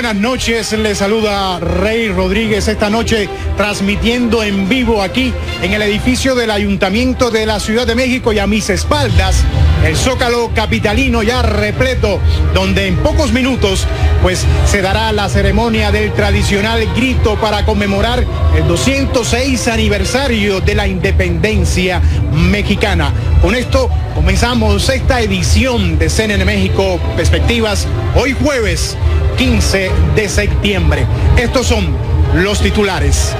buenas noches, les saluda Rey Rodríguez esta noche transmitiendo en vivo aquí en el edificio del Ayuntamiento de la Ciudad de México y a mis espaldas el Zócalo capitalino ya repleto, donde en pocos minutos pues se dará la ceremonia del tradicional grito para conmemorar el 206 aniversario de la independencia mexicana. Con esto comenzamos esta edición de CNN México Perspectivas, hoy jueves 15 de septiembre. Estos son los titulares.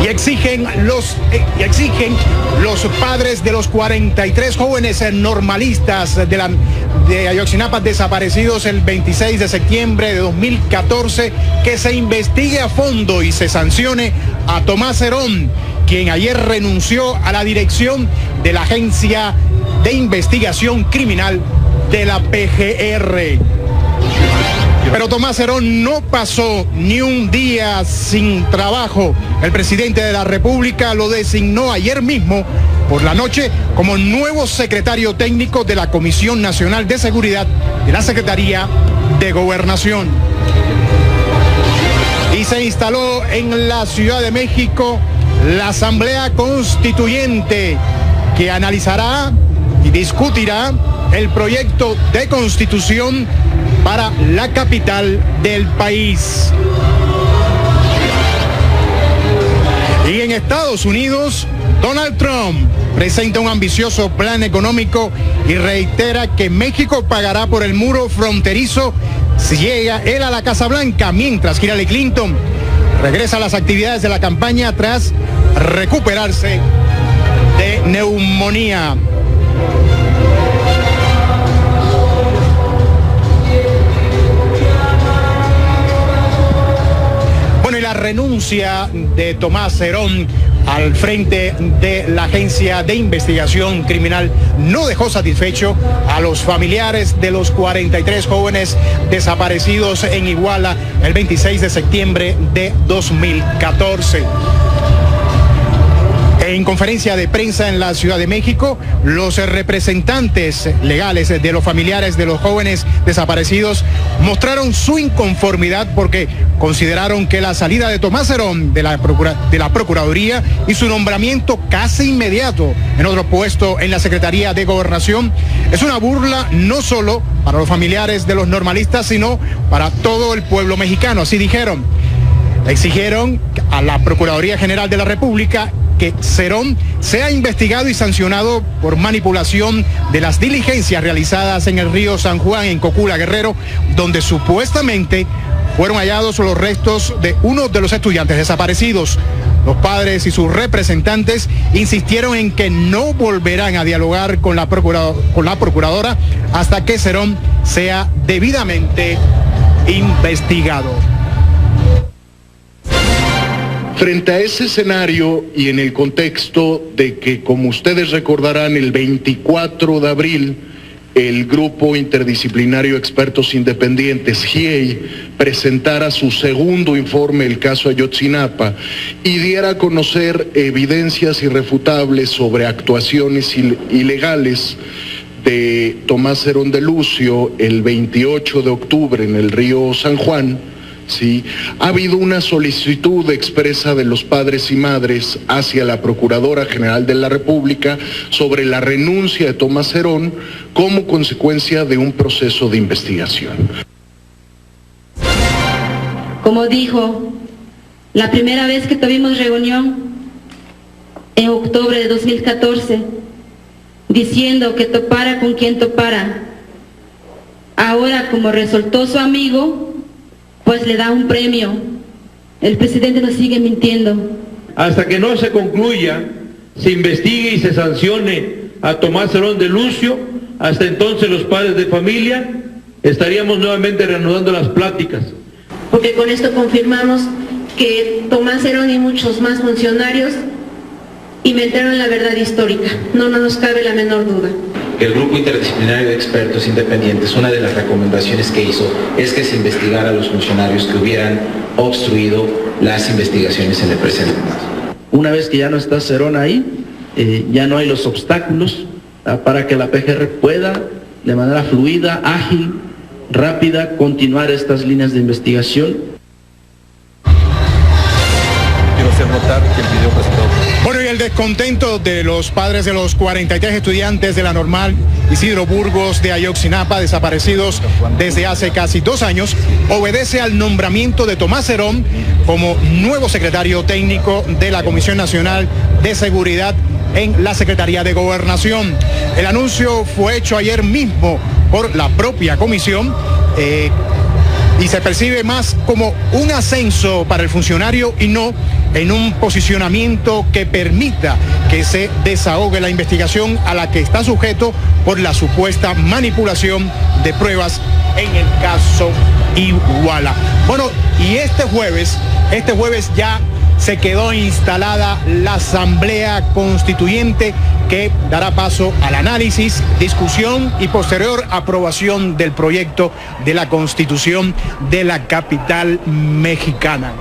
Y exigen los padres de los 43 jóvenes normalistas de Ayotzinapa desaparecidos el 26 de septiembre de 2014 que se investigue a fondo y se sancione a Tomás Herón, quien ayer renunció a la dirección de la Agencia de Investigación Criminal de la PGR. Pero Tomás Herón no pasó ni un día sin trabajo. El presidente de la República lo designó ayer mismo por la noche como nuevo secretario técnico de la Comisión Nacional de Seguridad de la Secretaría de Gobernación. Y se instaló en la Ciudad de México la Asamblea Constituyente, que analizará y discutirá el proyecto de constitución para la capital del país. Y en Estados Unidos, Donald Trump presenta un ambicioso plan económico y reitera que México pagará por el muro fronterizo si llega él a la Casa Blanca, mientras Hillary Clinton regresa a las actividades de la campaña tras recuperarse de neumonía. La renuncia de Tomás Herón al frente de la Agencia de Investigación Criminal no dejó satisfecho a los familiares de los 43 jóvenes desaparecidos en Iguala el 26 de septiembre de 2014. En conferencia de prensa en la Ciudad de México, los representantes legales de los familiares de los jóvenes desaparecidos mostraron su inconformidad porque consideraron que la salida de Tomás Herón de la Procuraduría y su nombramiento casi inmediato en otro puesto en la Secretaría de Gobernación es una burla no solo para los familiares de los normalistas, sino para todo el pueblo mexicano. Así dijeron. Exigieron a la Procuraduría General de la República que Herón sea investigado y sancionado por manipulación de las diligencias realizadas en el río San Juan, en Cocula, Guerrero, donde supuestamente fueron hallados los restos de uno de los estudiantes desaparecidos. Los padres y sus representantes insistieron en que no volverán a dialogar con la procuradora hasta que Herón sea debidamente investigado. Frente a ese escenario y en el contexto de que, como ustedes recordarán, el 24 de abril, el Grupo Interdisciplinario de Expertos Independientes, GIEI, presentara su segundo informe del caso Ayotzinapa y diera a conocer evidencias irrefutables sobre actuaciones ilegales de Tomás Herón de Lucio el 28 de octubre en el río San Juan. Sí, ha habido una solicitud expresa de los padres y madres hacia la Procuradora General de la República sobre la renuncia de Tomás Herón como consecuencia de un proceso de investigación. Como dijo, la primera vez que tuvimos reunión en octubre de 2014, diciendo que topara con quien topara, ahora como resultó su amigo, pues le da un premio. El presidente nos sigue mintiendo. Hasta que no se concluya, se investigue y se sancione a Tomás Herón de Lucio, hasta entonces los padres de familia estaríamos nuevamente reanudando las pláticas. Porque con esto confirmamos que Tomás Herón y muchos más funcionarios inventaron la verdad histórica. No nos cabe la menor duda. El Grupo Interdisciplinario de Expertos Independientes, una de las recomendaciones que hizo es que se investigara a los funcionarios que hubieran obstruido las investigaciones en el presente caso. Una vez que ya no está Herón ahí, ya no hay los obstáculos para que la PGR pueda, de manera fluida, ágil, rápida, continuar estas líneas de investigación. Quiero hacer notar que el video presentado. Bueno, y el descontento de los padres de los 43 estudiantes de la Normal Isidro Burgos de Ayotzinapa, desaparecidos desde hace casi 2 años, obedece al nombramiento de Tomás Herón como nuevo secretario técnico de la Comisión Nacional de Seguridad en la Secretaría de Gobernación. El anuncio fue hecho ayer mismo por la propia comisión y se percibe más como un ascenso para el funcionario y no en un posicionamiento que permita que se desahogue la investigación a la que está sujeto por la supuesta manipulación de pruebas en el caso Iguala. Bueno, y este jueves ya se quedó instalada la Asamblea Constituyente que dará paso al análisis, discusión y posterior aprobación del proyecto de la Constitución de la capital mexicana.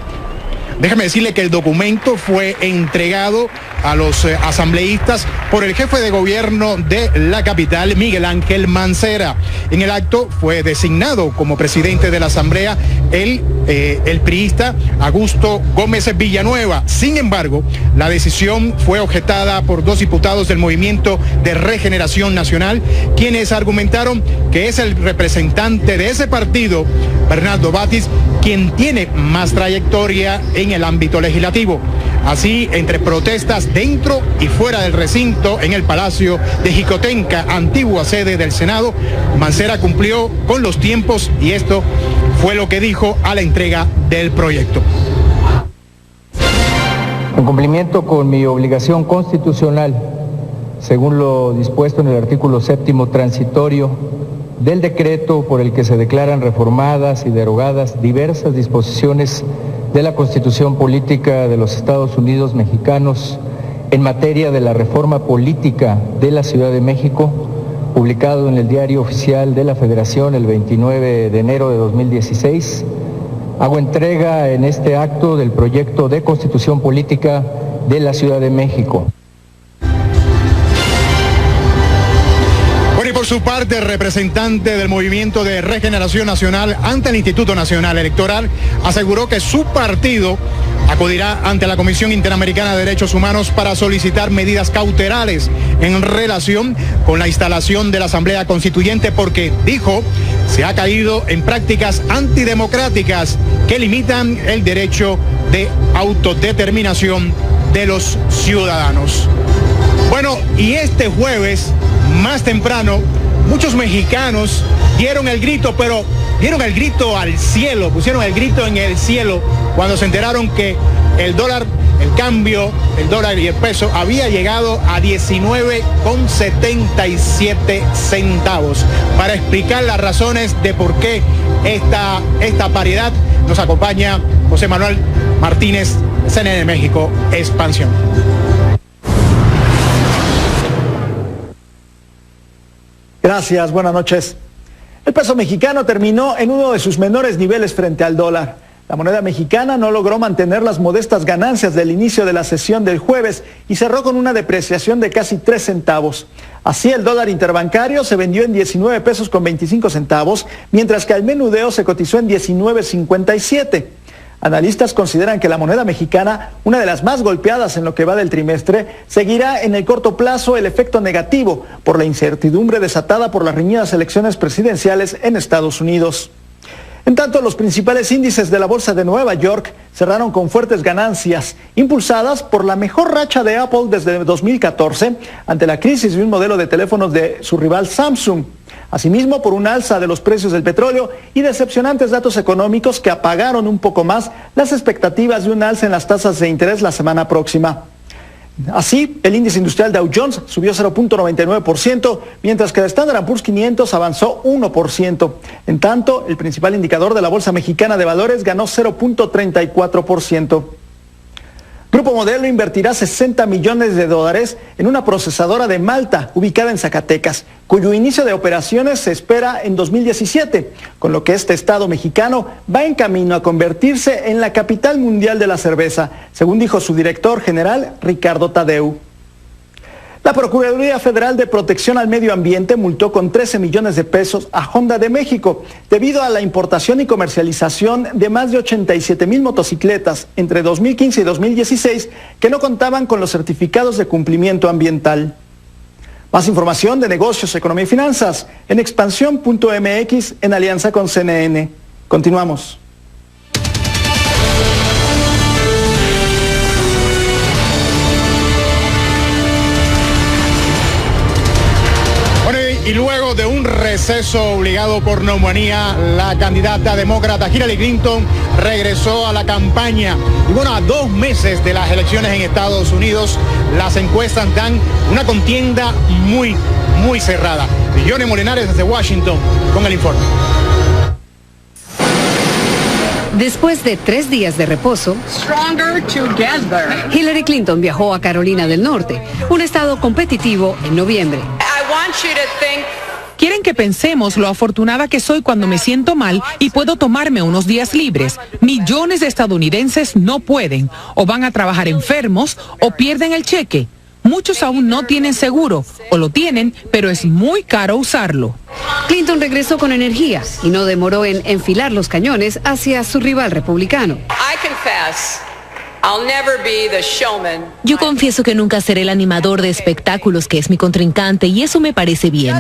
Déjame decirle que el documento fue entregado a los asambleístas por el jefe de gobierno de la capital, Miguel Ángel Mancera. En el acto fue designado como presidente de la asamblea el priista Augusto Gómez Villanueva. Sin embargo, la decisión fue objetada por 2 diputados del Movimiento de Regeneración Nacional, quienes argumentaron que es el representante de ese partido, Bernardo Batis, quien tiene más trayectoria en el ámbito legislativo. Así, entre protestas dentro y fuera del recinto en el Palacio de Jicotenca, antigua sede del Senado, Mancera cumplió con los tiempos y esto fue lo que dijo a la entrega del proyecto. En cumplimiento con mi obligación constitucional, según lo dispuesto en el artículo 7º transitorio del decreto por el que se declaran reformadas y derogadas diversas disposiciones de la Constitución Política de los Estados Unidos Mexicanos en materia de la reforma política de la Ciudad de México, publicado en el Diario Oficial de la Federación el 29 de enero de 2016, hago entrega en este acto del proyecto de Constitución Política de la Ciudad de México. Por su parte, el representante del Movimiento de Regeneración Nacional ante el Instituto Nacional Electoral aseguró que su partido acudirá ante la Comisión Interamericana de Derechos Humanos para solicitar medidas cautelares en relación con la instalación de la Asamblea Constituyente porque, dijo, se ha caído en prácticas antidemocráticas que limitan el derecho de autodeterminación de los ciudadanos. Bueno, y este jueves, más temprano, muchos mexicanos dieron el grito, pero dieron el grito al cielo, pusieron el grito en el cielo cuando se enteraron que el dólar, el cambio, el dólar y el peso había llegado a 19,77 centavos. Para explicar las razones de por qué esta paridad, nos acompaña José Manuel Martínez, CNN México, Expansión. Gracias, buenas noches. El peso mexicano terminó en uno de sus menores niveles frente al dólar. La moneda mexicana no logró mantener las modestas ganancias del inicio de la sesión del jueves y cerró con una depreciación de casi 3 centavos. Así, el dólar interbancario se vendió en 19 pesos con 25 centavos, mientras que al menudeo se cotizó en 19.57. Analistas consideran que la moneda mexicana, una de las más golpeadas en lo que va del trimestre, seguirá en el corto plazo el efecto negativo por la incertidumbre desatada por las reñidas elecciones presidenciales en Estados Unidos. En tanto, los principales índices de la Bolsa de Nueva York cerraron con fuertes ganancias, impulsadas por la mejor racha de Apple desde 2014 ante la crisis de un modelo de teléfonos de su rival Samsung. Asimismo, por un alza de los precios del petróleo y decepcionantes datos económicos que apagaron un poco más las expectativas de un alza en las tasas de interés la semana próxima. Así, el índice industrial Dow Jones subió 0.99%, mientras que el Standard & Poor's 500 avanzó 1%. En tanto, el principal indicador de la Bolsa Mexicana de Valores ganó 0.34%. Grupo Modelo invertirá $60 millones en una procesadora de Malta, ubicada en Zacatecas, cuyo inicio de operaciones se espera en 2017, con lo que este estado mexicano va en camino a convertirse en la capital mundial de la cerveza, según dijo su director general, Ricardo Tadeu. La Procuraduría Federal de Protección al Medio Ambiente multó con 13 millones de pesos a Honda de México debido a la importación y comercialización de más de 87,000 motocicletas entre 2015 y 2016 que no contaban con los certificados de cumplimiento ambiental. Más información de negocios, economía y finanzas en expansión.mx en alianza con CNN. Continuamos. Y luego de un receso obligado por neumonía, la candidata demócrata Hillary Clinton regresó a la campaña. Y bueno, a 2 meses de las elecciones en Estados Unidos, las encuestas dan una contienda muy cerrada. Johnny Molinares desde Washington con el informe. Después de 3 días de reposo, Hillary Clinton viajó a Carolina del Norte, un estado competitivo, en noviembre. Quieren que pensemos lo afortunada que soy cuando me siento mal y puedo tomarme unos días libres. Millones de estadounidenses no pueden, o van a trabajar enfermos, o pierden el cheque. Muchos aún no tienen seguro, o lo tienen, pero es muy caro usarlo. Clinton regresó con energía y no demoró en enfilar los cañones hacia su rival republicano. Yo confieso que nunca seré el animador de espectáculos que es mi contrincante y eso me parece bien.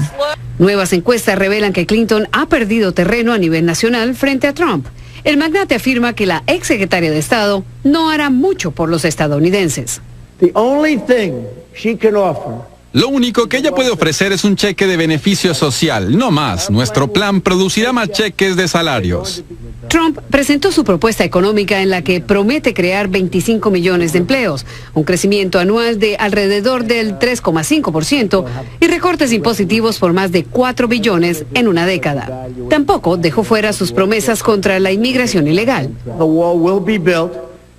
Nuevas encuestas revelan que Clinton ha perdido terreno a nivel nacional frente a Trump. El magnate afirma que la exsecretaria de Estado no hará mucho por los estadounidenses. Lo único que ella puede ofrecer es un cheque de beneficio social, no más. Nuestro plan producirá más cheques de salarios. Trump presentó su propuesta económica en la que promete crear 25 millones de empleos, un crecimiento anual de alrededor del 3,5% y recortes impositivos por más de 4 billones en una década. Tampoco dejó fuera sus promesas contra la inmigración ilegal.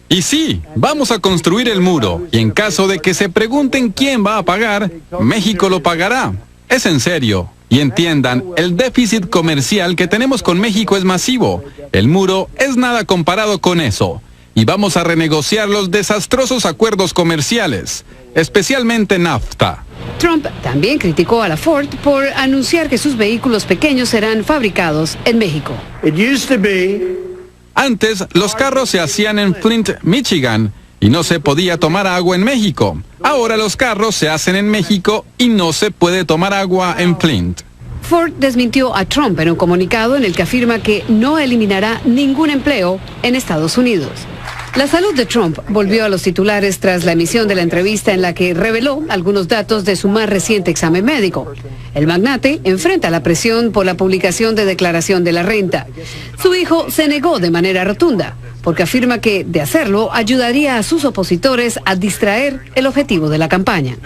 Y sí, vamos a construir el muro, y en caso de que se pregunten quién va a pagar, México lo pagará. Es en serio. Y entiendan, el déficit comercial que tenemos con México es masivo. El muro es nada comparado con eso. Y vamos a renegociar los desastrosos acuerdos comerciales, especialmente NAFTA. Trump también criticó a la Ford por anunciar que sus vehículos pequeños serán fabricados en México. Antes, los carros se hacían en Flint, Michigan, y no se podía tomar agua en México. Ahora los carros se hacen en México y no se puede tomar agua en Flint. Ford desmintió a Trump en un comunicado en el que afirma que no eliminará ningún empleo en Estados Unidos. La salud de Trump volvió a los titulares tras la emisión de la entrevista en la que reveló algunos datos de su más reciente examen médico. El magnate enfrenta la presión por la publicación de declaración de la renta. Su hijo se negó de manera rotunda, porque afirma que, de hacerlo, ayudaría a sus opositores a distraer el objetivo de la campaña.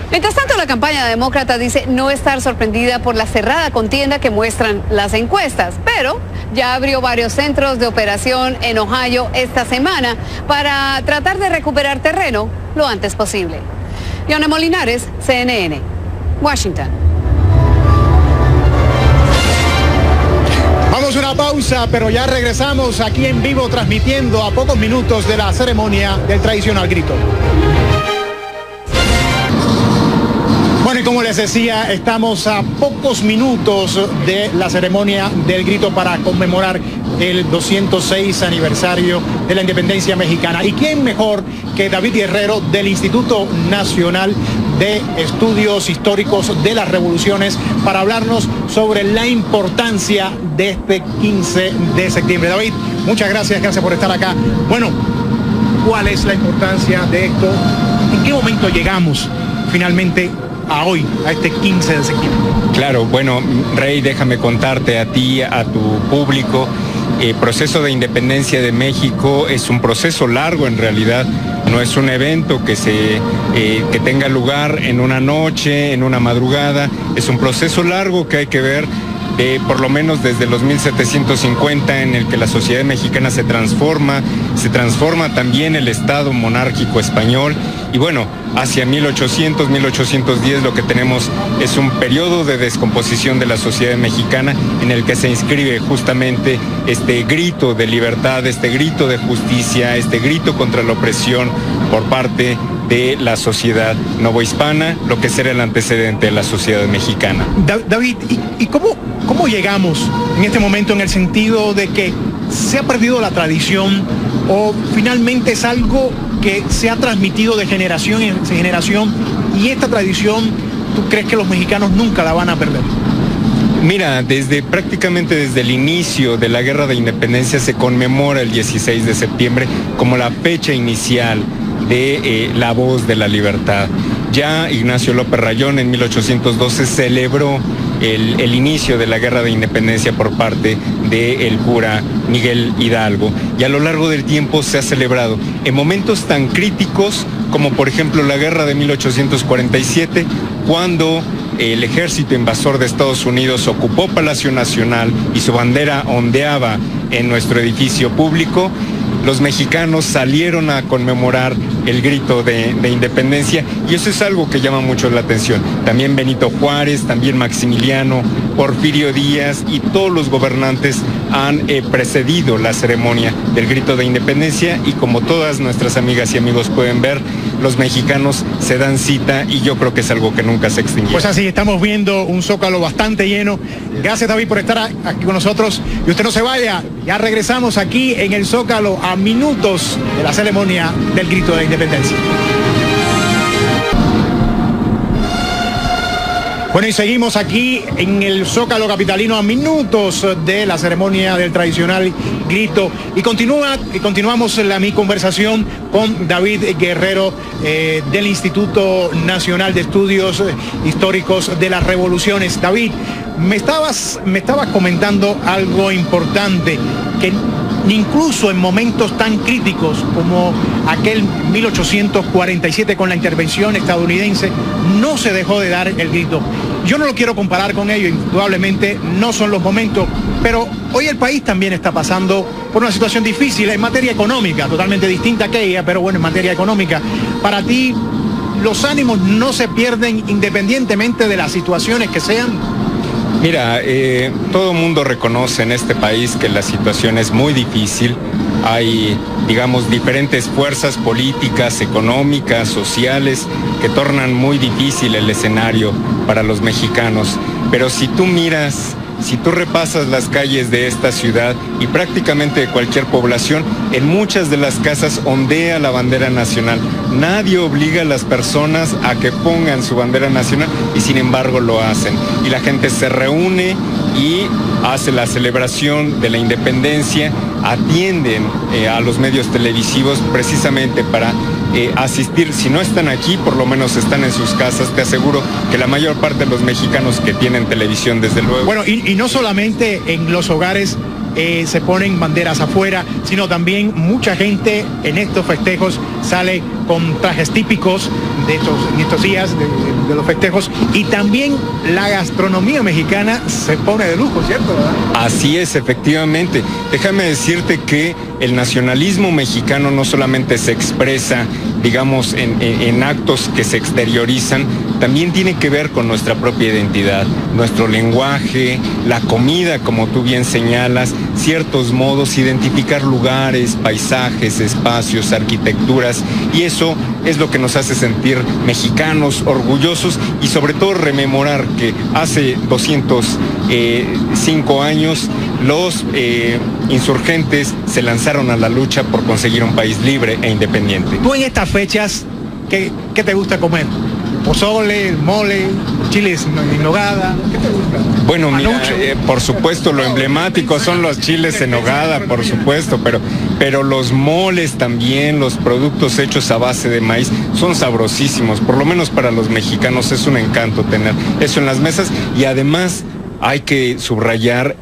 Mientras tanto, la campaña demócrata dice no estar sorprendida por la cerrada contienda que muestran las encuestas, pero ya abrió varios centros de operación en Ohio esta semana para tratar de recuperar terreno lo antes posible. Johnny Molinares, CNN, Washington. Vamos a una pausa, pero ya regresamos aquí en vivo transmitiendo a pocos minutos de la ceremonia del tradicional grito. Bueno, y como les decía, estamos a pocos minutos de la ceremonia del grito para conmemorar el 206 aniversario de la independencia mexicana. ¿Y quién mejor que David Guerrero del Instituto Nacional de Estudios Históricos de las Revoluciones para hablarnos sobre la importancia de este 15 de septiembre? David, muchas gracias por estar acá. Bueno, ¿cuál es la importancia de esto? ¿En qué momento llegamos finalmente a hoy, a este 15 de septiembre? Claro, bueno, Rey, déjame contarte a ti, a tu público. El proceso de independencia de México es un proceso largo en realidad, no es un evento que tenga lugar en una noche, en una madrugada, es un proceso largo que hay que ver por lo menos desde los 1750, en el que la sociedad mexicana se transforma también el Estado monárquico español, Y bueno, hacia 1800, 1810 lo que tenemos es un periodo de descomposición de la sociedad mexicana en el que se inscribe justamente este grito de libertad, este grito de justicia, este grito contra la opresión por parte de la sociedad novohispana, lo que será el antecedente de la sociedad mexicana. David, ¿y cómo llegamos en este momento en el sentido de que se ha perdido la tradición o finalmente es algo que se ha transmitido de generación en generación y esta tradición, ¿tú crees que los mexicanos nunca la van a perder? Mira, prácticamente desde el inicio de la Guerra de Independencia se conmemora el 16 de septiembre como la fecha inicial de la voz de la libertad. Ya Ignacio López Rayón en 1812 celebró el inicio de la Guerra de Independencia por parte del cura Miguel Hidalgo, y a lo largo del tiempo se ha celebrado en momentos tan críticos como por ejemplo la Guerra de 1847, cuando el ejército invasor de Estados Unidos ocupó Palacio Nacional y su bandera ondeaba en nuestro edificio público. Los mexicanos salieron a conmemorar el grito de independencia y eso es algo que llama mucho la atención. También Benito Juárez, también Maximiliano, Porfirio Díaz y todos los gobernantes han precedido la ceremonia del grito de independencia, y como todas nuestras amigas y amigos pueden ver, los mexicanos se dan cita y yo creo que es algo que nunca se extinguirá. Pues así, estamos viendo un Zócalo bastante lleno. Gracias, David, por estar aquí con nosotros, y usted no se vaya, ya regresamos aquí en el Zócalo a minutos de la ceremonia del grito de independencia. Bueno, y seguimos aquí en el Zócalo capitalino a minutos de la ceremonia del tradicional grito, y continuamos mi conversación con David Guerrero del Instituto Nacional de Estudios Históricos de las Revoluciones. David, me estabas comentando algo importante, que incluso en momentos tan críticos como aquel 1847 con la intervención estadounidense, no se dejó de dar el grito. Yo no lo quiero comparar con ello, indudablemente no son los momentos, pero hoy el país también está pasando por una situación difícil en materia económica, totalmente distinta a aquella, pero bueno, en materia económica. Para ti, ¿los ánimos no se pierden independientemente de las situaciones que sean? Mira, todo el mundo reconoce en este país que la situación es muy difícil. Hay, digamos, diferentes fuerzas políticas, económicas, sociales, que tornan muy difícil el escenario para los mexicanos. Pero si tú repasas las calles de esta ciudad y prácticamente de cualquier población, en muchas de las casas ondea la bandera nacional. Nadie obliga a las personas a que pongan su bandera nacional y sin embargo lo hacen. Y la gente se reúne y hace la celebración de la independencia, atienden a los medios televisivos precisamente para asistir. Si no están aquí, por lo menos están en sus casas. Te aseguro que la mayor parte de los mexicanos que tienen televisión, desde luego. Bueno, y no solamente en los hogares se ponen banderas afuera, sino también mucha gente en estos festejos sale con trajes típicos en estos días de los festejos, y también la gastronomía mexicana se pone de lujo, ¿cierto? ¿Verdad? Así es, efectivamente. Déjame decirte que el nacionalismo mexicano no solamente se expresa, digamos, en actos que se exteriorizan, también tiene que ver con nuestra propia identidad, nuestro lenguaje, la comida, como tú bien señalas, ciertos modos, identificar lugares, paisajes, espacios, arquitecturas, y eso es lo que nos hace sentir mexicanos, orgullosos, y sobre todo rememorar que hace 205 años los insurgentes se lanzaron a la lucha por conseguir un país libre e independiente. Tú en estas fechas, ¿qué te gusta comer? Pozole, mole, chiles en nogada, ¿qué te gusta? Bueno, mira, por supuesto lo emblemático son los chiles en nogada, por supuesto, pero los moles también, los productos hechos a base de maíz son sabrosísimos. Por lo menos para los mexicanos es un encanto tener eso en las mesas, y además hay que subrayar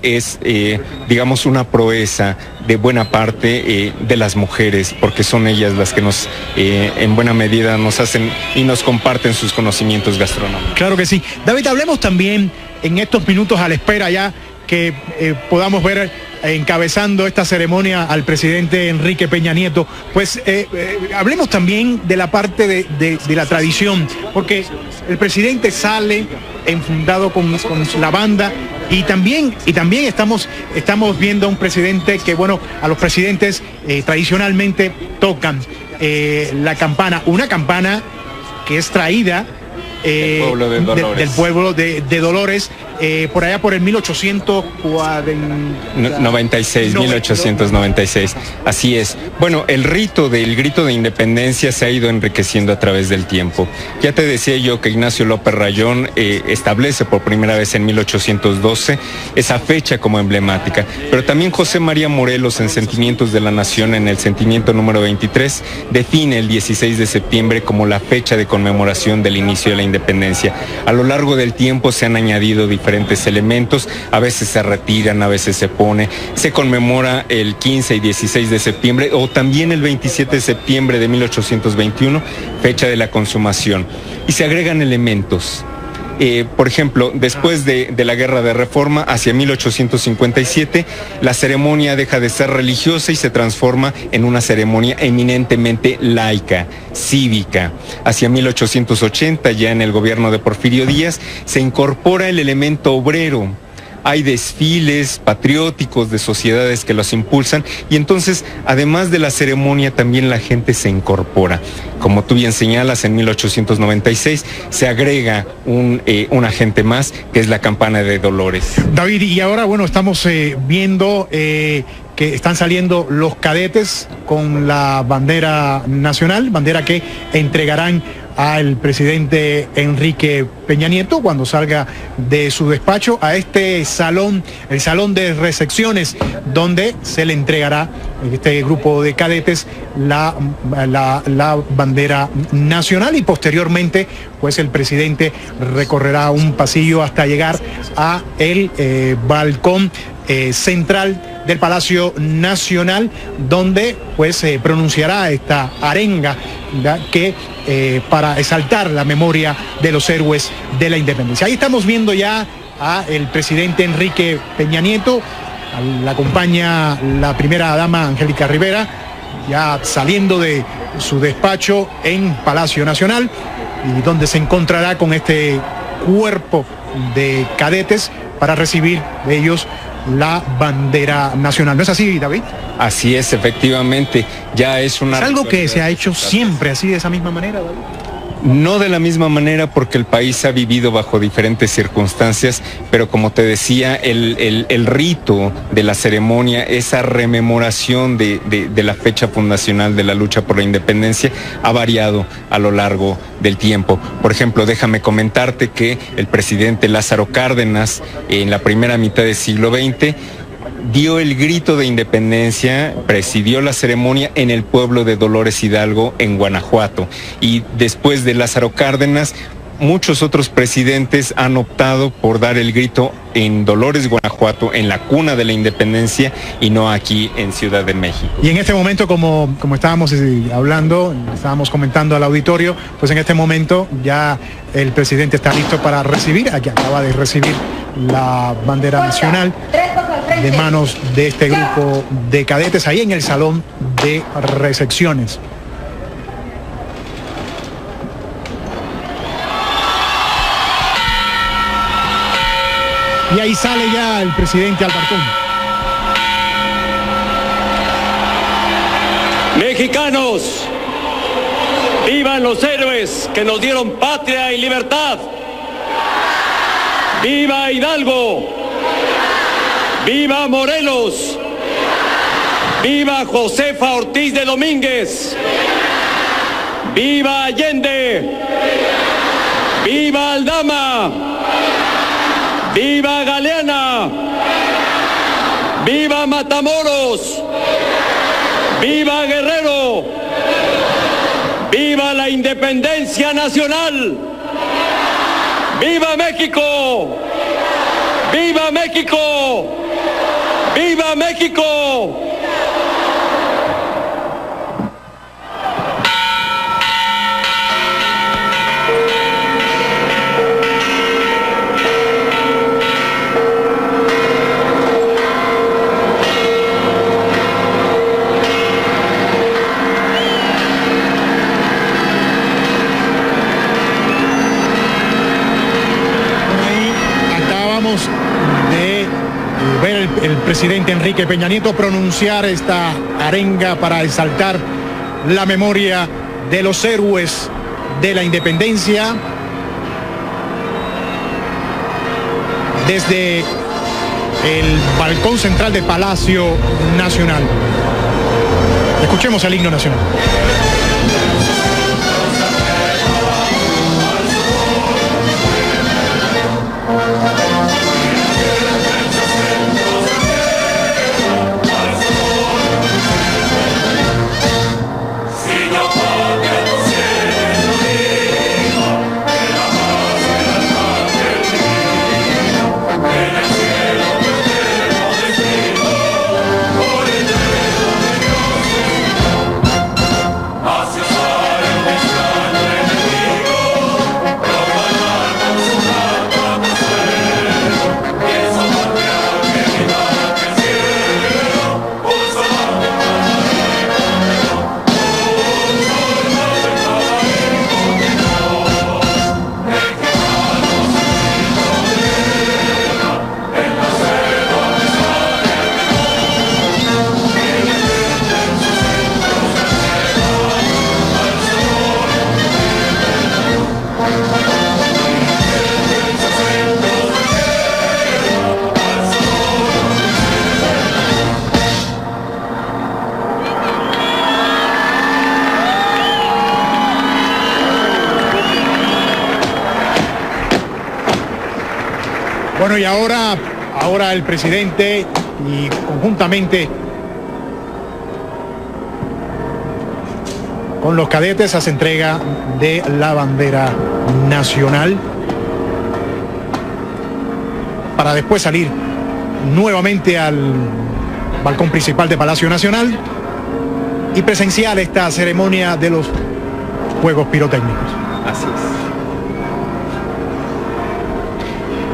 digamos, una proeza de buena parte de las mujeres, porque son ellas las que nos, en buena medida, nos hacen y nos comparten sus conocimientos gastronómicos. Claro que sí. David, hablemos también en estos minutos a la espera ya que podamos ver encabezando esta ceremonia al presidente Enrique Peña Nieto. Pues hablemos también de la parte de la tradición, porque el presidente sale enfundado con la banda y también estamos viendo a un presidente que, bueno, a los presidentes tradicionalmente tocan la campana, una campana que es traída del pueblo de Dolores, por allá por el 1896. Así es. Bueno, el grito de independencia se ha ido enriqueciendo a través del tiempo. Ya te decía yo que Ignacio López Rayón establece por primera vez en 1812 esa fecha como emblemática, pero también José María Morelos en Sentimientos de la Nación, en el sentimiento número 23, define el 16 de septiembre como la fecha de conmemoración del inicio de la independencia. A lo largo del tiempo se han añadido diferentes elementos, a veces se retiran, a veces se conmemora el 15 y 16 de septiembre o también el 27 de septiembre de 1821, fecha de la consumación, y se agregan elementos. Por ejemplo, después de la Guerra de Reforma, hacia 1857, la ceremonia deja de ser religiosa y se transforma en una ceremonia eminentemente laica, cívica. Hacia 1880, ya en el gobierno de Porfirio Díaz, se incorpora el elemento obrero. Hay desfiles patrióticos de sociedades que los impulsan y entonces, además de la ceremonia, también la gente se incorpora. Como tú bien señalas, en 1896 se agrega un agente más, que es la campana de Dolores. David, y ahora, bueno, estamos viendo que están saliendo los cadetes con la bandera nacional, bandera que entregarán al presidente Enrique Peña Nieto cuando salga de su despacho a este salón, el salón de recepciones, donde se le entregará a este grupo de cadetes la bandera nacional, y posteriormente pues el presidente recorrerá un pasillo hasta llegar a el balcón central del Palacio Nacional, donde pues pronunciará esta arenga, ¿verdad?, que para exaltar la memoria de los héroes de la independencia. Ahí estamos viendo ya a el presidente Enrique Peña Nieto, la acompaña la primera dama Angélica Rivera, ya saliendo de su despacho en Palacio Nacional, y donde se encontrará con este cuerpo de cadetes para recibir de ellos la bandera nacional. ¿No es así, David? Así es, efectivamente. Ya es una... ¿Es algo que se ha hecho siempre así, de esa misma manera, David? No de la misma manera, porque el país ha vivido bajo diferentes circunstancias, pero como te decía, el rito de la ceremonia, esa rememoración de la fecha fundacional de la lucha por la independencia, ha variado a lo largo del tiempo. Por ejemplo, déjame comentarte que el presidente Lázaro Cárdenas, en la primera mitad del siglo XX, dio el grito de independencia, presidió la ceremonia en el pueblo de Dolores Hidalgo, en Guanajuato. Y después de Lázaro Cárdenas, muchos otros presidentes han optado por dar el grito en Dolores, Guanajuato, en la cuna de la independencia, y no aquí en Ciudad de México. Y en este momento, como estábamos hablando, estábamos comentando al auditorio, pues en este momento ya el presidente está listo para recibir, aquí acaba de recibir la bandera nacional de manos de este grupo de cadetes ahí en el salón de recepciones. Y ahí sale ya el presidente al balcón. Mexicanos, vivan los héroes que nos dieron patria y libertad. ¡Viva Hidalgo! ¡Viva Morelos! ¡Viva Josefa Ortiz de Domínguez! ¡Viva Allende! ¡Viva Aldama! ¡Viva Galeana! ¡Viva Matamoros! ¡Viva Guerrero! ¡Viva la independencia nacional! ¡Viva México! ¡Viva México! ¡Viva México! el presidente Enrique Peña Nieto pronunciar esta arenga para exaltar la memoria de los héroes de la independencia desde el balcón central de Palacio Nacional. Escuchemos el himno nacional. Bueno, y ahora el presidente y conjuntamente con los cadetes hace entrega de la bandera nacional para después salir nuevamente al balcón principal de Palacio Nacional y presenciar esta ceremonia de los fuegos pirotécnicos. Así es.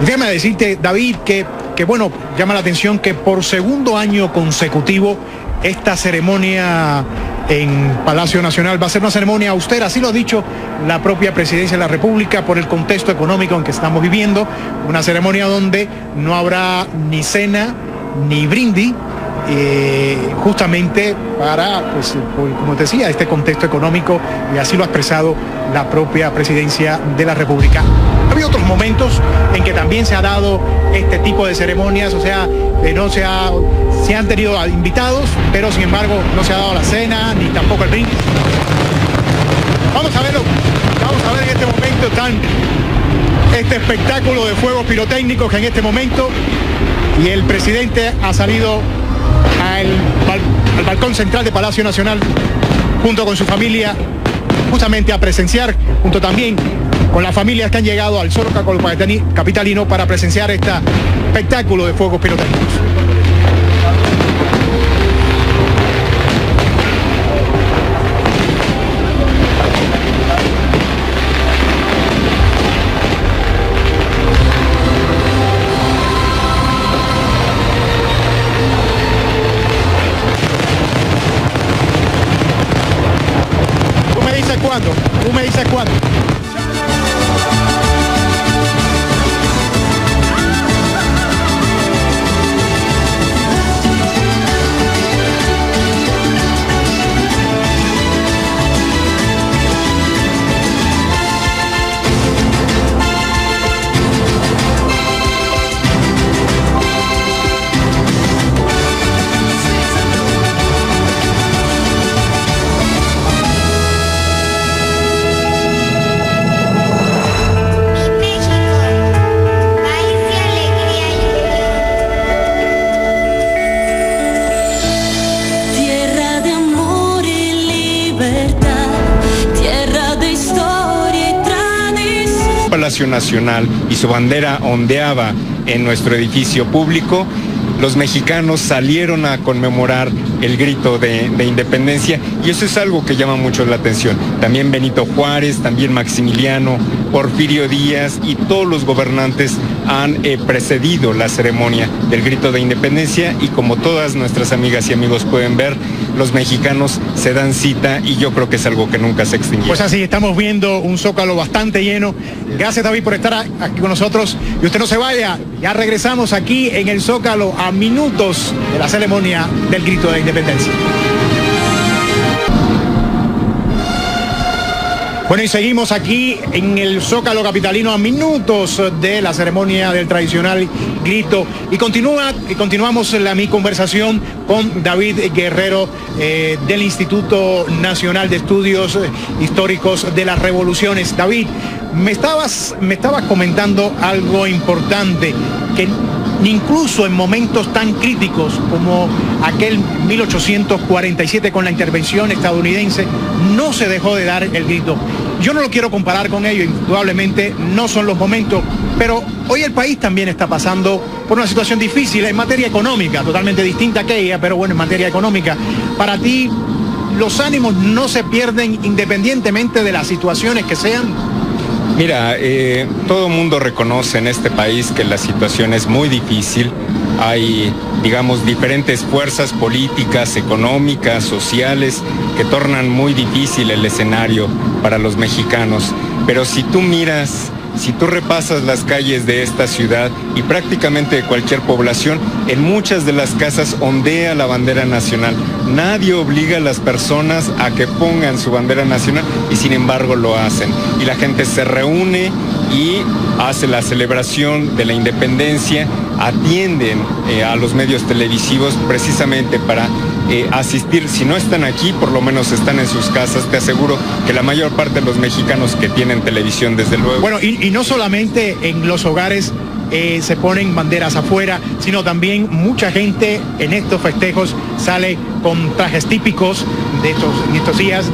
Déjame decirte, David, que bueno, llama la atención que por segundo año consecutivo esta ceremonia en Palacio Nacional va a ser una ceremonia austera, así lo ha dicho la propia Presidencia de la República por el contexto económico en que estamos viviendo, una ceremonia donde no habrá ni cena ni brindis, justamente para, pues, como te decía, este contexto económico, y así lo ha expresado la propia Presidencia de la República. Ha habido otros momentos en que también se ha dado este tipo de ceremonias, o sea, se han tenido invitados, pero sin embargo no se ha dado la cena ni tampoco el brindis. Vamos a verlo, vamos a ver en este momento este espectáculo de fuegos pirotécnicos que en este momento, y el presidente ha salido al balcón central de Palacio Nacional junto con su familia, justamente a presenciar, junto también con las familias que han llegado al Zócalo capitalino para presenciar este espectáculo de fuegos pirotécnicos. Tú me dices cuándo. Palacio Nacional y su bandera ondeaba en nuestro edificio público, los mexicanos salieron a conmemorar el grito de independencia, y eso es algo que llama mucho la atención. También Benito Juárez, también Maximiliano, Porfirio Díaz y todos los gobernantes han precedido la ceremonia del grito de independencia, y como todas nuestras amigas y amigos pueden ver, los mexicanos se dan cita y yo creo que es algo que nunca se extinguirá. Pues así, estamos viendo un Zócalo bastante lleno. Gracias, David, por estar aquí con nosotros. Y usted no se vaya, ya regresamos aquí en el Zócalo a minutos de la ceremonia del grito de independencia. Bueno, y seguimos aquí en el Zócalo capitalino a minutos de la ceremonia del tradicional grito. Y continuamos mi conversación con David Guerrero del Instituto Nacional de Estudios Históricos de las Revoluciones. David, me estabas comentando algo importante, que incluso en momentos tan críticos como aquel 1847 con la intervención estadounidense, no se dejó de dar el grito. Yo no lo quiero comparar con ello, indudablemente no son los momentos, pero hoy el país también está pasando por una situación difícil en materia económica, totalmente distinta a aquella, pero bueno, en materia económica. Para ti, ¿los ánimos no se pierden independientemente de las situaciones que sean? Mira, todo el mundo reconoce en este país que la situación es muy difícil. Hay, digamos, diferentes fuerzas políticas, económicas, sociales, que tornan muy difícil el escenario para los mexicanos. Pero si tú repasas las calles de esta ciudad y prácticamente de cualquier población, en muchas de las casas ondea la bandera nacional. Nadie obliga a las personas a que pongan su bandera nacional y sin embargo lo hacen. Y la gente se reúne y hace la celebración de la independencia, atienden a los medios televisivos precisamente para asistir. Si no están aquí, por lo menos están en sus casas. Te aseguro que la mayor parte de los mexicanos que tienen televisión, desde luego. Bueno, y no solamente en los hogares se ponen banderas afuera, sino también mucha gente en estos festejos sale con trajes típicos en estos días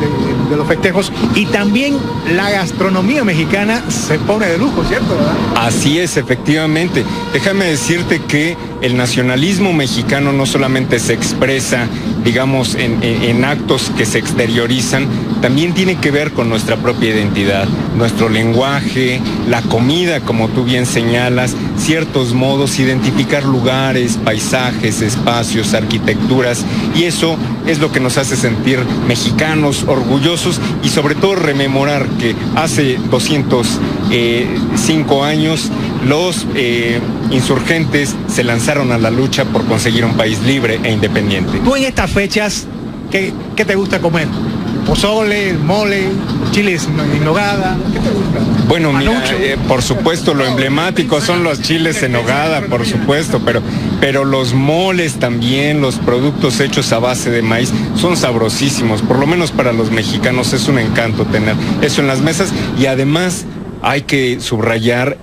de los festejos, y también la gastronomía mexicana se pone de lujo, ¿cierto? ¿Verdad? Así es, efectivamente. Déjame decirte que el nacionalismo mexicano no solamente se expresa, digamos, en actos que se exteriorizan, también tiene que ver con nuestra propia identidad, nuestro lenguaje, la comida, como tú bien señalas, ciertos modos, identificar lugares, paisajes, espacios, arquitecturas, y eso es lo que nos hace sentir mexicanos, orgullosos, y sobre todo rememorar que hace 205 años los insurgentes se lanzaron a la lucha por conseguir un país libre e independiente. Tú en estas fechas, ¿qué te gusta comer? Pozole, mole, chiles en nogada, ¿qué te gusta? Bueno, mira, por supuesto lo emblemático son los chiles en nogada, por supuesto, pero los moles también, los productos hechos a base de maíz son sabrosísimos, por lo menos para los mexicanos es un encanto tener eso en las mesas, y además hay que subrayar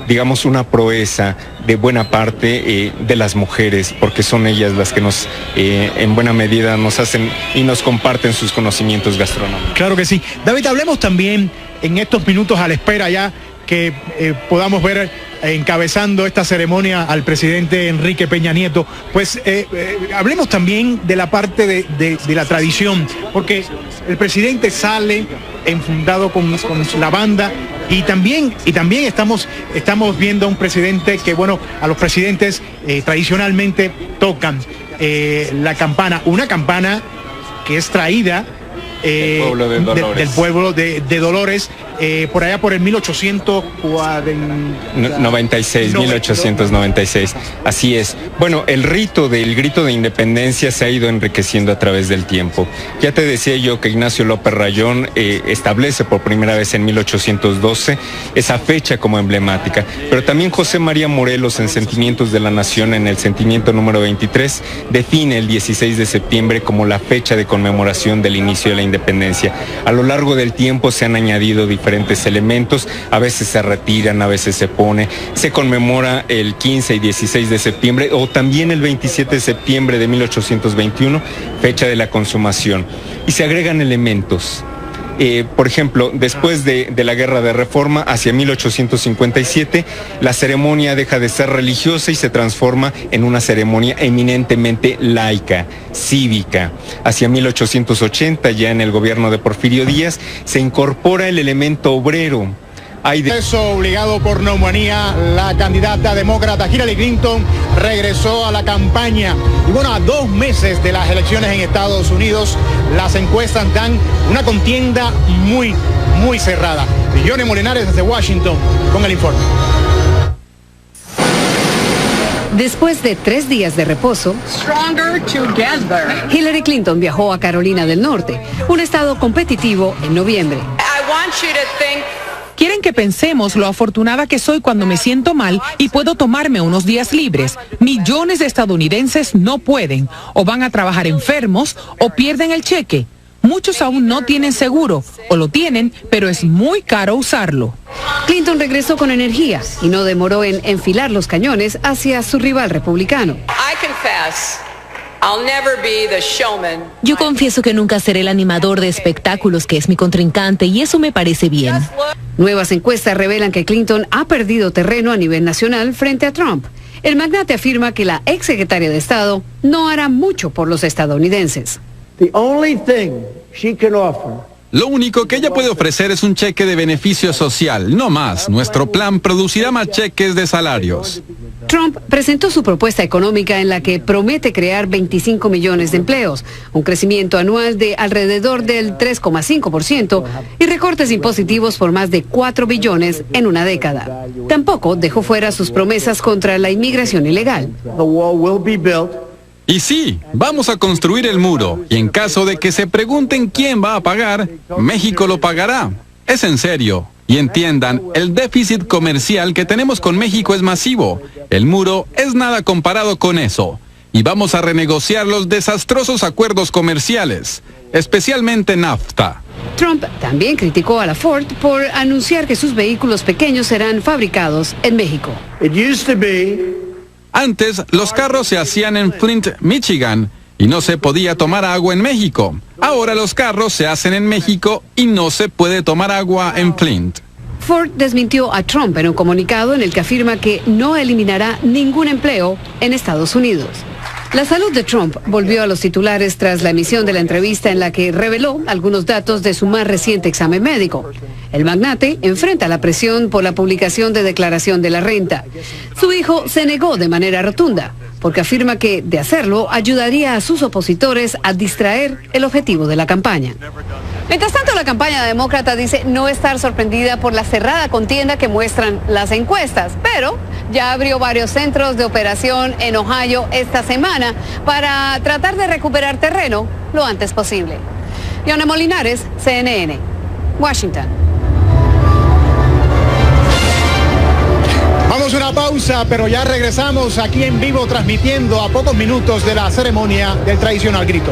digamos, una proeza de buena parte de las mujeres, porque son ellas las que nos, en buena medida, nos hacen y nos comparten sus conocimientos gastronómicos. Claro que sí. David, hablemos también en estos minutos a la espera ya que podamos ver encabezando esta ceremonia al presidente Enrique Peña Nieto, pues hablemos también de la parte de la tradición, porque el presidente sale enfundado con la banda, y también estamos viendo a un presidente que, bueno, a los presidentes tradicionalmente tocan la campana, una campana que es traída del pueblo de Dolores, por allá por el 1896. Así es. Bueno, el rito del grito de independencia se ha ido enriqueciendo a través del tiempo. Ya te decía yo que Ignacio López Rayón establece por primera vez en 1812 esa fecha como emblemática, pero también José María Morelos en Sentimientos de la Nación, en el sentimiento número 23, define el 16 de septiembre como la fecha de conmemoración del inicio de la independencia. A lo largo del tiempo se han añadido diferentes elementos, a veces se retiran, a veces se conmemora el 15 y 16 de septiembre, o también el 27 de septiembre de 1821, fecha de la consumación, y se agregan elementos. Por ejemplo, después de la Guerra de Reforma, hacia 1857, la ceremonia deja de ser religiosa y se transforma en una ceremonia eminentemente laica, cívica. Hacia 1880, ya en el gobierno de Porfirio Díaz, se incorpora el elemento obrero Eso obligado por neumonía, la candidata demócrata Hillary Clinton regresó a la campaña. Y bueno, a 2 meses de las elecciones en Estados Unidos, las encuestas dan una contienda muy cerrada. Johnny Molinares desde Washington con el informe. Después de 3 días de reposo, Hillary Clinton viajó a Carolina del Norte, un estado competitivo, en noviembre. Quieren que pensemos lo afortunada que soy cuando me siento mal y puedo tomarme unos días libres. Millones de estadounidenses no pueden, o van a trabajar enfermos, o pierden el cheque. Muchos aún no tienen seguro, o lo tienen, pero es muy caro usarlo. Clinton regresó con energía y no demoró en enfilar los cañones hacia su rival republicano. Yo confieso que nunca seré el animador de espectáculos que es mi contrincante y eso me parece bien. Nuevas encuestas revelan que Clinton ha perdido terreno a nivel nacional frente a Trump. El magnate afirma que la exsecretaria de Estado no hará mucho por los estadounidenses. Lo único que ella puede ofrecer es un cheque de beneficio social, no más. Nuestro plan producirá más cheques de salarios. Trump presentó su propuesta económica en la que promete crear 25 millones de empleos, un crecimiento anual de alrededor del 3,5% y recortes impositivos por más de 4 billones en una década. Tampoco dejó fuera sus promesas contra la inmigración ilegal. Y sí, vamos a construir el muro, y en caso de que se pregunten quién va a pagar, México lo pagará. Es en serio. Y entiendan, el déficit comercial que tenemos con México es masivo. El muro es nada comparado con eso. Y vamos a renegociar los desastrosos acuerdos comerciales, especialmente NAFTA. Trump también criticó a la Ford por anunciar que sus vehículos pequeños serán fabricados en México. Antes, los carros se hacían en Flint, Michigan, y no se podía tomar agua en México. Ahora los carros se hacen en México y no se puede tomar agua en Flint. Ford desmintió a Trump en un comunicado en el que afirma que no eliminará ningún empleo en Estados Unidos. La salud de Trump volvió a los titulares tras la emisión de la entrevista en la que reveló algunos datos de su más reciente examen médico. El magnate enfrenta la presión por la publicación de declaración de la renta. Su hijo se negó de manera rotunda, porque afirma que, de hacerlo, ayudaría a sus opositores a distraer el objetivo de la campaña. Mientras tanto, la campaña demócrata dice no estar sorprendida por la cerrada contienda que muestran las encuestas, pero ya abrió varios centros de operación en Ohio esta semana para tratar de recuperar terreno lo antes posible. Johnny Molinares, CNN, Washington. Vamos a una pausa, pero ya regresamos aquí en vivo transmitiendo a pocos minutos de la ceremonia del tradicional grito.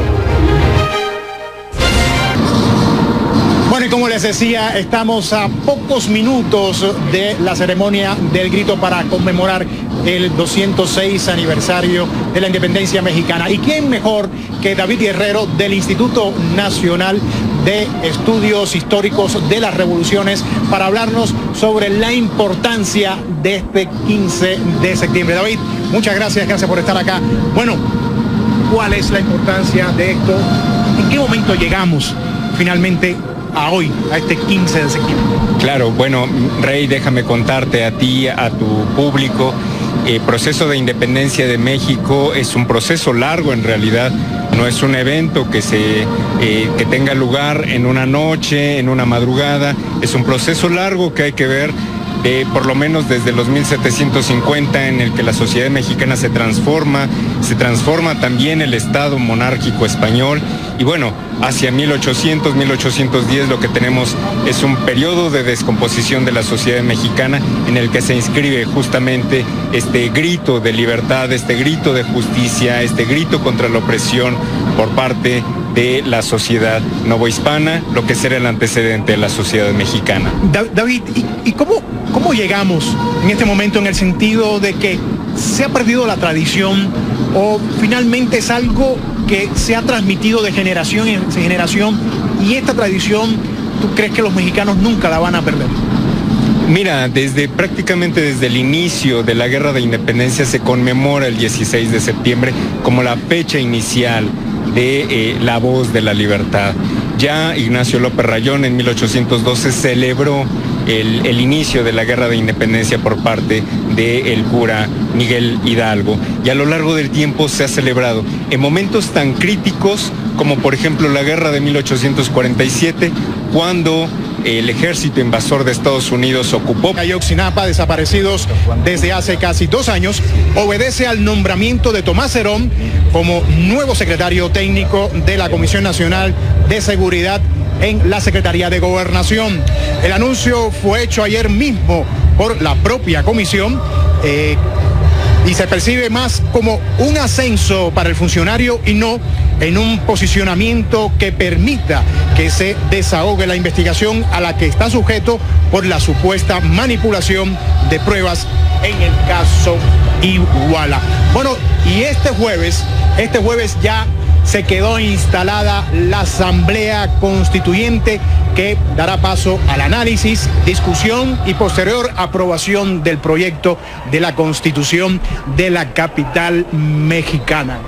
Bueno, y como les decía, estamos a pocos minutos de la ceremonia del grito para conmemorar el 206 aniversario de la independencia mexicana. ¿Y quién mejor que David Guerrero del Instituto Nacional de Estudios Históricos de las Revoluciones para hablarnos sobre la importancia de este 15 de septiembre? David, muchas gracias por estar acá. Bueno, ¿cuál es la importancia de esto? ¿En qué momento llegamos finalmente a hoy, a este 15 de septiembre? Claro, bueno, Rey, déjame contarte a ti, a tu público, el proceso de independencia de México es un proceso largo en realidad, no es un evento que tenga lugar en una noche, en una madrugada, es un proceso largo que hay que ver por lo menos desde los 1750 en el que la sociedad mexicana se transforma también el Estado monárquico español y bueno, hacia 1800, 1810 lo que tenemos es un periodo de descomposición de la sociedad mexicana en el que se inscribe justamente este grito de libertad, este grito de justicia, este grito contra la opresión por parte de la sociedad novohispana, lo que será el antecedente de la sociedad mexicana. David, ¿y cómo llegamos en este momento en el sentido de que se ha perdido la tradición o finalmente es algo que se ha transmitido de generación en generación y esta tradición, ¿tú crees que los mexicanos nunca la van a perder? Mira, prácticamente desde el inicio de la Guerra de Independencia se conmemora el 16 de septiembre como la fecha inicial de la voz de la libertad. Ya Ignacio López Rayón en 1812 celebró el inicio de la guerra de independencia por parte del cura Miguel Hidalgo. Y a lo largo del tiempo se ha celebrado en momentos tan críticos como por ejemplo la guerra de 1847, cuando el ejército invasor de Estados Unidos ocupó Ayotzinapa, desaparecidos desde hace casi 2 años, obedece al nombramiento de Tomás Herón como nuevo secretario técnico de la Comisión Nacional de Seguridad en la Secretaría de Gobernación. El anuncio fue hecho ayer mismo por la propia comisión y se percibe más como un ascenso para el funcionario y no en un posicionamiento que permita que se desahogue la investigación a la que está sujeto por la supuesta manipulación de pruebas en el caso Iguala. Bueno, y este jueves ya se quedó instalada la Asamblea Constituyente que dará paso al análisis, discusión y posterior aprobación del proyecto de la Constitución de la capital mexicana.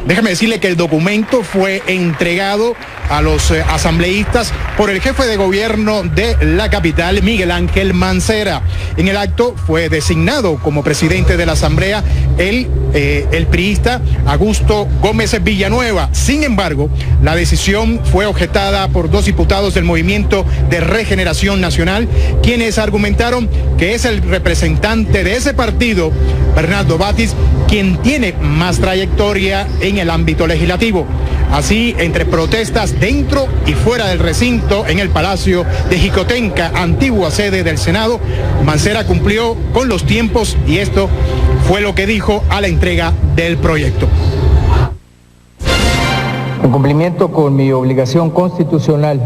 Déjame decirle que el documento fue entregado a los asambleístas por el jefe de gobierno de la capital, Miguel Ángel Mancera. En el acto fue designado como presidente de la asamblea el priista Augusto Gómez Villanueva. Sin embargo, la decisión fue objetada por 2 diputados del Movimiento de Regeneración Nacional, quienes argumentaron que es el representante de ese partido, Bernardo Batis, quien tiene más trayectoria en el ámbito legislativo. Así, entre protestas dentro y fuera del recinto en el Palacio de Jicotenca, antigua sede del Senado, Mancera cumplió con los tiempos y esto fue lo que dijo a la entrega del proyecto. En cumplimiento con mi obligación constitucional,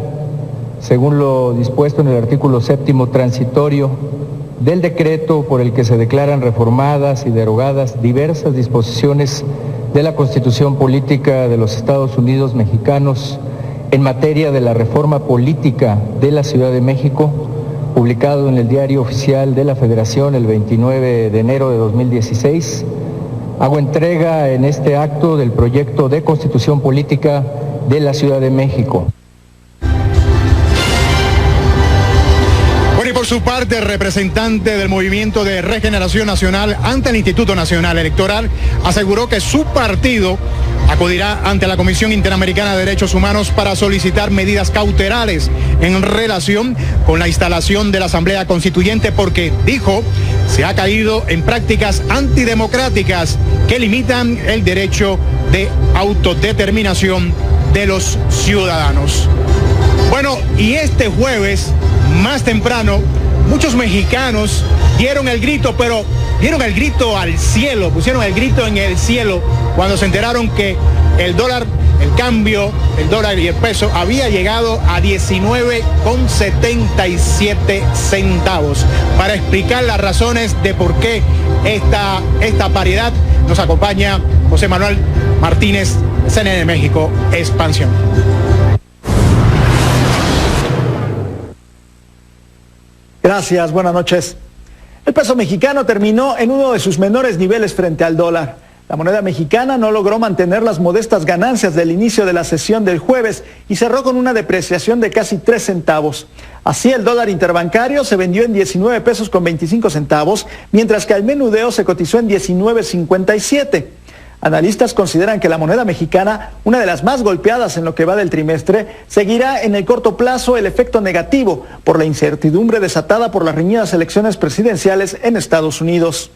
según lo dispuesto en el artículo 7º transitorio del decreto por el que se declaran reformadas y derogadas diversas disposiciones de la Constitución Política de los Estados Unidos Mexicanos en materia de la reforma política de la Ciudad de México, publicado en el Diario Oficial de la Federación el 29 de enero de 2016, hago entrega en este acto del proyecto de Constitución Política de la Ciudad de México. Bueno, y por su parte, el representante del Movimiento de Regeneración Nacional ante el Instituto Nacional Electoral aseguró que su partido acudirá ante la Comisión Interamericana de Derechos Humanos para solicitar medidas cautelares en relación con la instalación de la Asamblea Constituyente porque, dijo, se ha caído en prácticas antidemocráticas que limitan el derecho de autodeterminación de los ciudadanos. Bueno, y este jueves, más temprano, muchos mexicanos dieron el grito, pero dieron el grito al cielo, pusieron el grito en el cielo cuando se enteraron que el dólar, el cambio, el dólar y el peso había llegado a 19,77 centavos. Para explicar las razones de por qué esta paridad, nos acompaña José Manuel Martínez, CNN México, Expansión. Gracias, buenas noches. El peso mexicano terminó en uno de sus menores niveles frente al dólar. La moneda mexicana no logró mantener las modestas ganancias del inicio de la sesión del jueves y cerró con una depreciación de casi 3 centavos. Así, el dólar interbancario se vendió en 19 pesos con 25 centavos, mientras que al menudeo se cotizó en 19.57. Analistas consideran que la moneda mexicana, una de las más golpeadas en lo que va del trimestre, seguirá en el corto plazo el efecto negativo por la incertidumbre desatada por las reñidas elecciones presidenciales en Estados Unidos.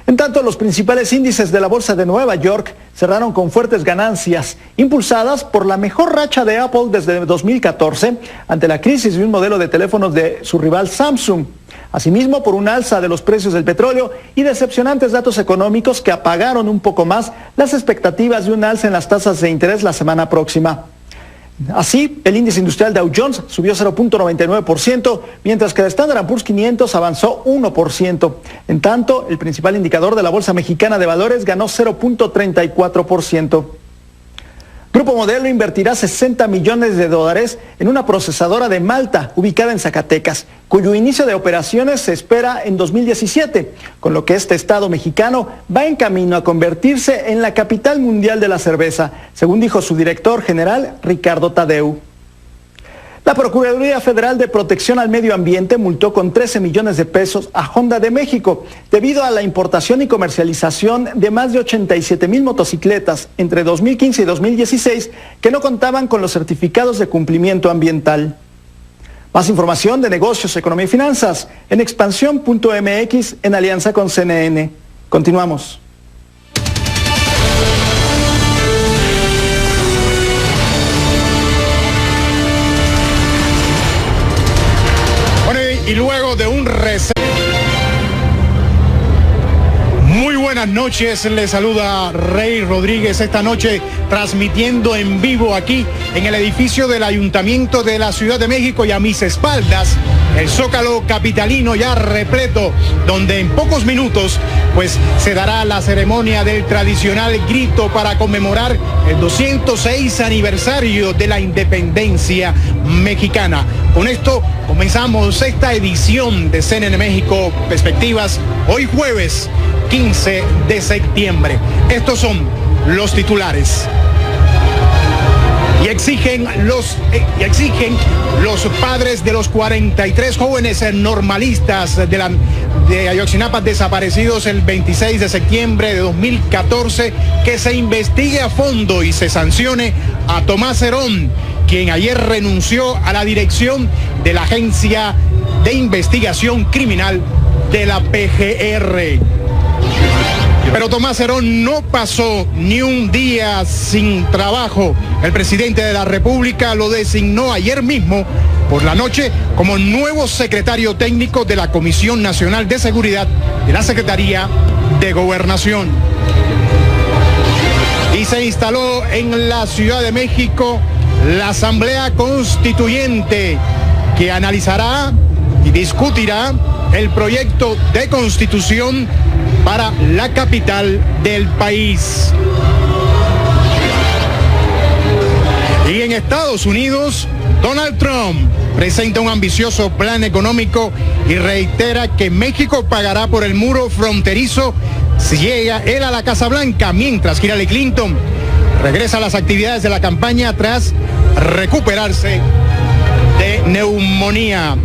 En tanto, los principales índices de la bolsa de Nueva York cerraron con fuertes ganancias, impulsadas por la mejor racha de Apple desde 2014 ante la crisis de un modelo de teléfonos de su rival Samsung. Asimismo, por un alza de los precios del petróleo y decepcionantes datos económicos que apagaron un poco más las expectativas de un alza en las tasas de interés la semana próxima. Así, el índice industrial Dow Jones subió 0.99%, mientras que el Standard & Poor's 500 avanzó 1%. En tanto, el principal indicador de la Bolsa Mexicana de Valores ganó 0.34%. Grupo Modelo invertirá $60 millones en una procesadora de Malta, ubicada en Zacatecas, cuyo inicio de operaciones se espera en 2017, con lo que este estado mexicano va en camino a convertirse en la capital mundial de la cerveza, según dijo su director general, Ricardo Tadeu. La Procuraduría Federal de Protección al Medio Ambiente multó con 13 millones de pesos a Honda de México debido a la importación y comercialización de más de 87,000 motocicletas entre 2015 y 2016 que no contaban con los certificados de cumplimiento ambiental. Más información de negocios, economía y finanzas en expansión.mx en alianza con CNN. Continuamos. Y luego de un receso. Muy buenas noches, les saluda Rey Rodríguez esta noche transmitiendo en vivo aquí en el edificio del Ayuntamiento de la Ciudad de México y a mis espaldas el Zócalo capitalino ya repleto, donde en pocos minutos pues se dará la ceremonia del tradicional grito para conmemorar el 206 aniversario de la independencia mexicana. Con esto comenzamos esta edición de CNN México Perspectivas, hoy jueves 15 de septiembre. Estos son los titulares. Y exigen los padres de los 43 jóvenes normalistas de Ayotzinapa desaparecidos el 26 de septiembre de 2014 que se investigue a fondo y se sancione a Tomás Herón, quien ayer renunció a la dirección de la Agencia de Investigación Criminal de la PGR. Pero Tomás Herón no pasó ni un día sin trabajo. El presidente de la República lo designó ayer mismo por la noche como nuevo secretario técnico de la Comisión Nacional de Seguridad de la Secretaría de Gobernación. Y se instaló en la Ciudad de México la Asamblea Constituyente, que analizará y discutirá el proyecto de constitución para la capital del país. Y en Estados Unidos, Donald Trump presenta un ambicioso plan económico y reitera que México pagará por el muro fronterizo si llega él a la Casa Blanca, mientras Hillary Clinton regresa a las actividades de la campaña tras recuperarse de neumonía.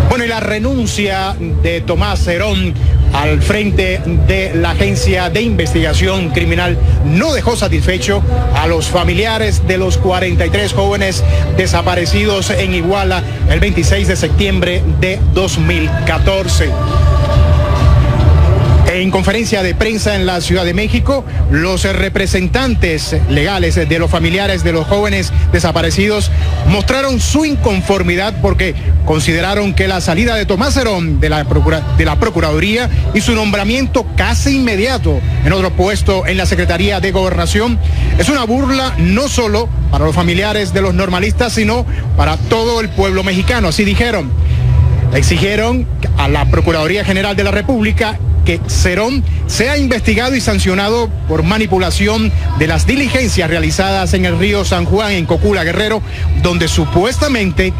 Bueno, y la renuncia de Tomás Herón al frente de la Agencia de Investigación Criminal no dejó satisfecho a los familiares de los 43 jóvenes desaparecidos en Iguala el 26 de septiembre de 2014. En conferencia de prensa en la Ciudad de México, los representantes legales de los familiares de los jóvenes desaparecidos mostraron su inconformidad porque consideraron que la salida de Tomás Herón de la Procuraduría y su nombramiento casi inmediato en otro puesto en la Secretaría de Gobernación es una burla no solo para los familiares de los normalistas, sino para todo el pueblo mexicano. Así dijeron. Exigieron a la Procuraduría General de la República que Herón sea investigado y sancionado por manipulación de las diligencias realizadas en el río San Juan, en Cocula, Guerrero, donde supuestamente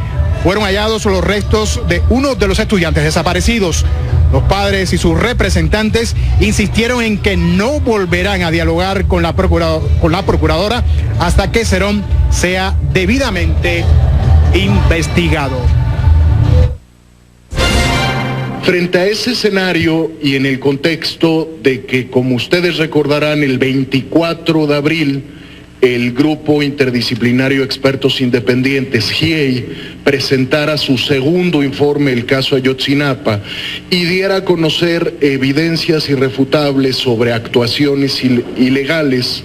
fueron hallados los restos de uno de los estudiantes desaparecidos. Los padres y sus representantes insistieron en que no volverán a dialogar con la procuradora hasta que Herón sea debidamente investigado. Frente a ese escenario y en el contexto de que, como ustedes recordarán, el 24 de abril el Grupo Interdisciplinario de Expertos Independientes, GIEI, presentara su segundo informe del caso Ayotzinapa y diera a conocer evidencias irrefutables sobre actuaciones ilegales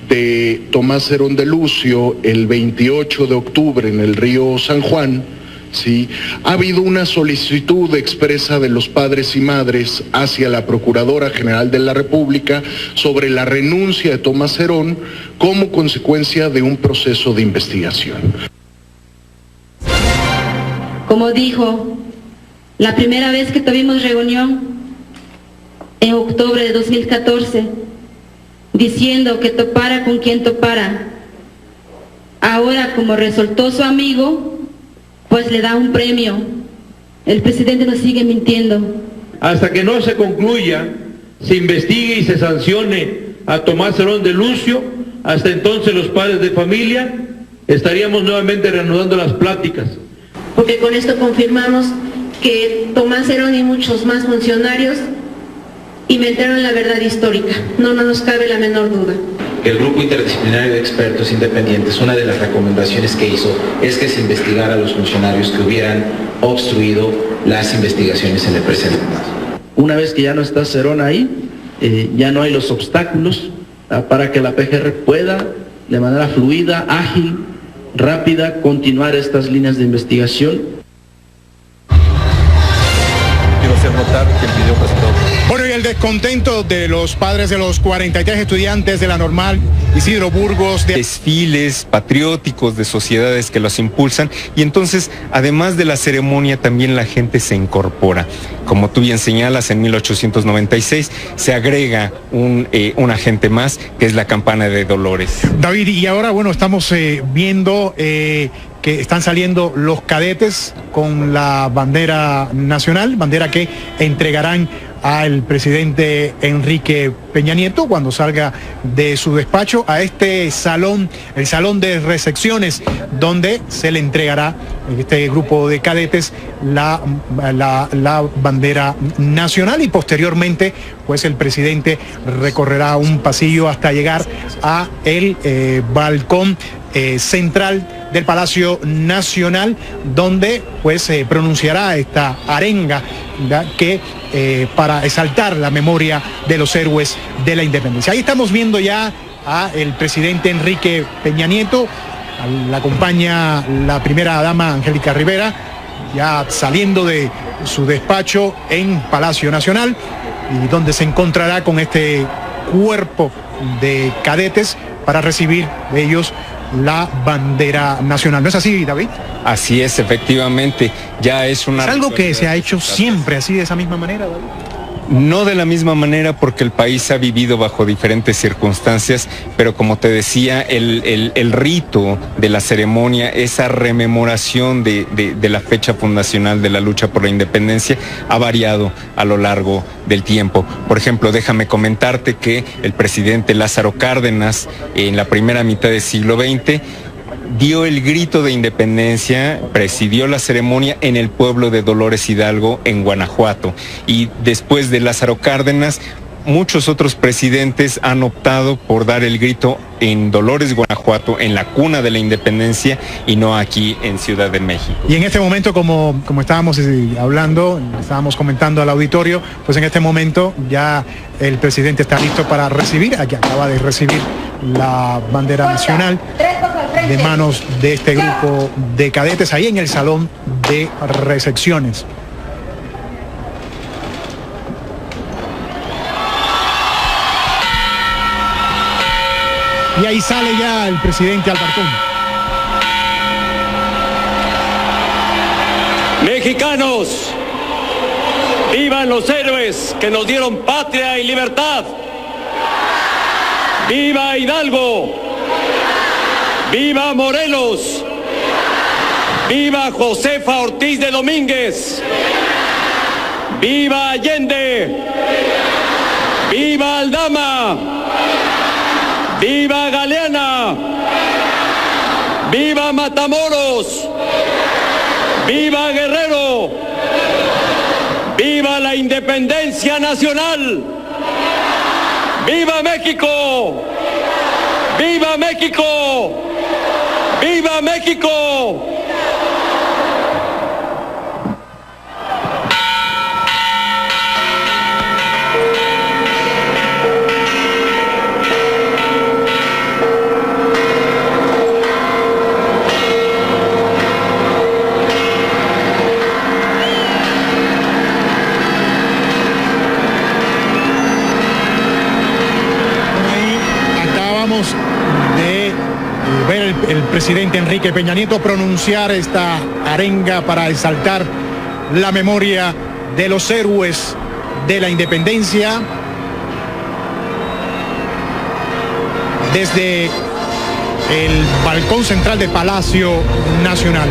de Tomás Herón de Lucio el 28 de octubre en el río San Juan. Sí, ha habido una solicitud expresa de los padres y madres hacia la Procuradora General de la República sobre la renuncia de Tomás Herón como consecuencia de un proceso de investigación. Como dijo, la primera vez que tuvimos reunión en octubre de 2014, diciendo que topara con quien topara, ahora como resultó su amigo, pues le da un premio. El presidente nos sigue mintiendo. Hasta que no se concluya, se investigue y se sancione a Tomás Herón de Lucio, hasta entonces los padres de familia estaríamos nuevamente reanudando las pláticas. Porque con esto confirmamos que Tomás Herón y muchos más funcionarios inventaron la verdad histórica. No nos cabe la menor duda. El grupo interdisciplinario de expertos independientes, una de las recomendaciones que hizo es que se investigara a los funcionarios que hubieran obstruido las investigaciones en el presente caso. Una vez que ya no está Cerón ahí, ya no hay los obstáculos para que la PGR pueda de manera fluida, ágil, rápida, continuar estas líneas de investigación. Quiero hacer notar que el video presentado... Bueno, y el descontento de los padres de los 43 estudiantes de la Normal Isidro Burgos. Desfiles patrióticos de sociedades que los impulsan, y entonces, además de la ceremonia, también la gente se incorpora. Como tú bien señalas, en 1896 se agrega un agente más, que es la campana de Dolores. David, y ahora, bueno, estamos viendo que están saliendo los cadetes con la bandera nacional, bandera que entregarán al presidente Enrique Peña Nieto cuando salga de su despacho a este salón, el salón de recepciones, donde se le entregará a este grupo de cadetes la bandera nacional, y posteriormente pues el presidente recorrerá un pasillo hasta llegar a el balcón central del Palacio Nacional, donde pues se pronunciará esta arenga que para exaltar la memoria de los héroes de la independencia. Ahí estamos viendo ya a el presidente Enrique Peña Nieto, la acompaña la primera dama Angélica Rivera, ya saliendo de su despacho en Palacio Nacional, y donde se encontrará con este cuerpo de cadetes para recibir de ellos la bandera nacional. ¿No es así, David? Así es, efectivamente. Ya es una... ¿Es algo que se ha hecho siempre así, de esa misma manera, David? No de la misma manera, porque el país ha vivido bajo diferentes circunstancias, pero como te decía, el rito de la ceremonia, esa rememoración de la fecha fundacional de la lucha por la independencia, ha variado a lo largo del tiempo. Por ejemplo, déjame comentarte que el presidente Lázaro Cárdenas, en la primera mitad del siglo XX, dio el grito de independencia, presidió la ceremonia en el pueblo de Dolores Hidalgo, en Guanajuato. Y después de Lázaro Cárdenas, muchos otros presidentes han optado por dar el grito en Dolores, Guanajuato, en la cuna de la independencia, y no aquí en Ciudad de México. Y en este momento, como estábamos hablando, estábamos comentando al auditorio, pues en este momento ya el presidente está listo para recibir, aquí acaba de recibir la bandera nacional de manos de este grupo de cadetes ahí en el salón de recepciones. Y ahí sale ya el presidente al balcón. Mexicanos, vivan los héroes que nos dieron patria y libertad. ¡Viva Hidalgo! ¡Viva Morelos! ¡Viva Josefa Ortiz de Domínguez! ¡Viva Allende! ¡Viva Aldama! ¡Viva Galeana! ¡Viva Matamoros! ¡Viva Guerrero! ¡Viva la independencia nacional! ¡Viva México! ¡Viva México! ¡Viva México! De ver el presidente Enrique Peña Nieto pronunciar esta arenga para exaltar la memoria de los héroes de la independencia desde el balcón central de Palacio Nacional.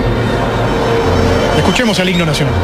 Escuchemos el himno nacional.